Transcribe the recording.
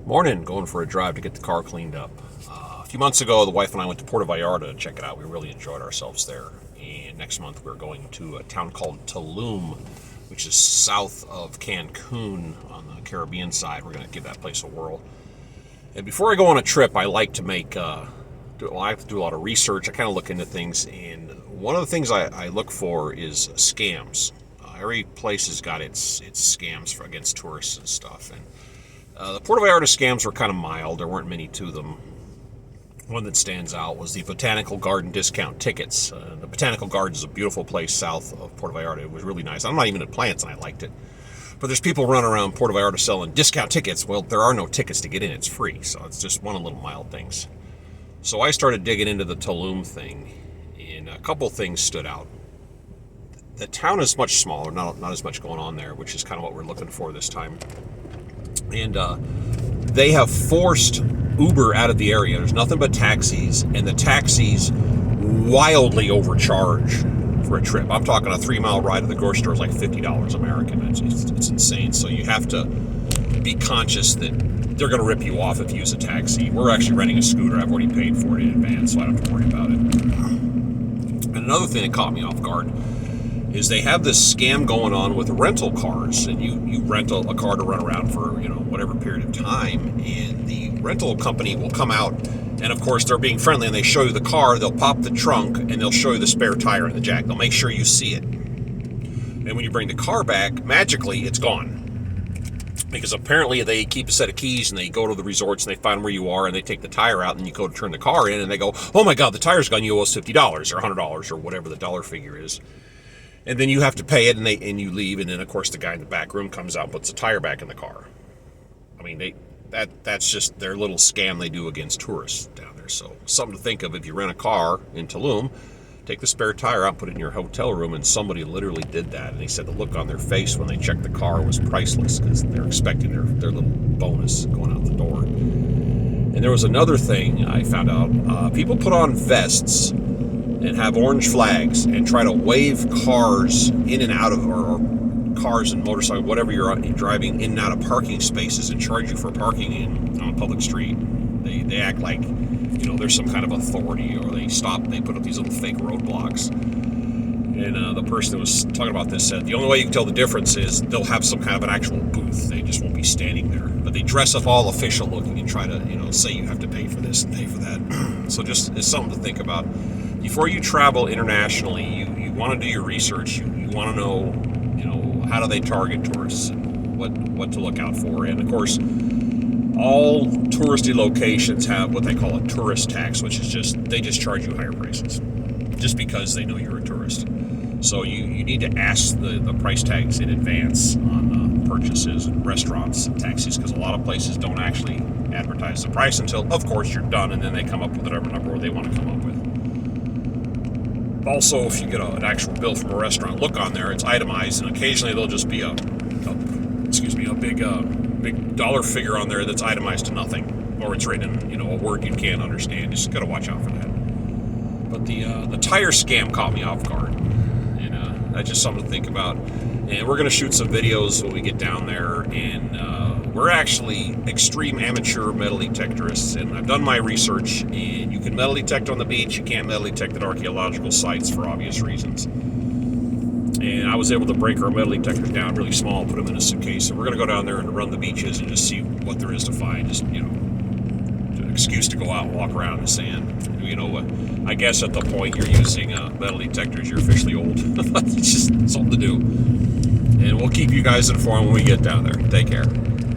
Morning, going for a drive to get the car cleaned up. A few months ago, the wife and I went to Puerto Vallarta to check it out. We really enjoyed ourselves there. And next month, we're going to a town called Tulum, which is south of Cancun on the Caribbean side. We're going to give that place a whirl. And before I go on a trip, I like to I have to do a lot of research. I kind of look into things, and one of the things I look for is scams. Every place has got its scams against tourists and stuff. And the Puerto Vallarta scams were kind of mild. There weren't many to them. One that stands out was the Botanical Garden discount tickets. The Botanical Garden is a beautiful place south of Puerto Vallarta. It was really nice. I'm not even into plants, and I liked it. But there's people running around Puerto Vallarta selling discount tickets. Well, there are no tickets to get in. It's free. So it's just one of the little mild things. So I started digging into the Tulum thing, and a couple things stood out. The town is much smaller, not as much going on there, which is kind of what we're looking for this time. And they have forced Uber out of the area. There's nothing but taxis, and the taxis wildly overcharge for a trip. I'm talking a 3-mile ride to the grocery store is like $50 American. It's insane. So you have to be conscious that they're going to rip you off if you use a taxi. We're actually renting a scooter. I've already paid for it in advance, so I don't have to worry about it. And another thing that caught me off guard is they have this scam going on with rental cars, and you rent a car to run around for whatever period of time, and the rental company will come out, and of course they're being friendly, and they show you the car. They'll pop the trunk and they'll show you the spare tire in the jack. They'll make sure you see it, and when you bring the car back, magically it's gone, because apparently they keep a set of keys and they go to the resorts and they find where you are and they take the tire out, and you go to turn the car in and they go, oh my god, the tire's gone, you owe us $50 or $100 or whatever the dollar figure is. And then you have to pay it, and you leave, and then of course the guy in the back room comes out and puts the tire back in the car. I mean, that's just their little scam they do against tourists down there. So something to think of if you rent a car in Tulum. Take the spare tire out, put it in your hotel room, and somebody literally did that. And they said the look on their face when they checked the car was priceless, because they're expecting their little bonus going out the door. And there was another thing I found out. People put on vests and have orange flags and try to wave cars in and out of, or cars and motorcycles, whatever you're driving, in and out of parking spaces, and charge you for parking on a public street. They act like there's some kind of authority, or they put up these little fake roadblocks. And the person that was talking about this said the only way you can tell the difference is they'll have some kind of an actual booth. They just won't be standing there, but they dress up all official looking and try to say you have to pay for this and pay for that. So just it's something to think about. Before you travel internationally, you want to do your research. You want to know, how do they target tourists and what to look out for. And of course, all touristy locations have what they call a tourist tax, which is they just charge you higher prices just because they know you're a tourist. So you need to ask the price tags in advance on purchases and restaurants and taxis, because a lot of places don't actually advertise the price until, of course, you're done, and then they come up with whatever number they want to come up with. Also, if you get an actual bill from a restaurant, look on there, it's itemized, and occasionally there'll just be a big dollar figure on there that's itemized to nothing, or it's written in a word you can't understand. Just got to watch out for that. But the tire scam caught me off guard, and that's just something to think about. And we're going to shoot some videos when we get down there, and we're actually extreme amateur metal detectorists, and I've done my research, and you can metal detect on the beach. You can't metal detect at archaeological sites for obvious reasons. And I was able to break our metal detectors down really small, put them in a suitcase, and we're going to go down there and run the beaches and just see what there is to find. Just, an excuse to go out and walk around in the sand. I guess at the point you're using metal detectors, you're officially old. It's just something to do. And we'll keep you guys informed when we get down there. Take care.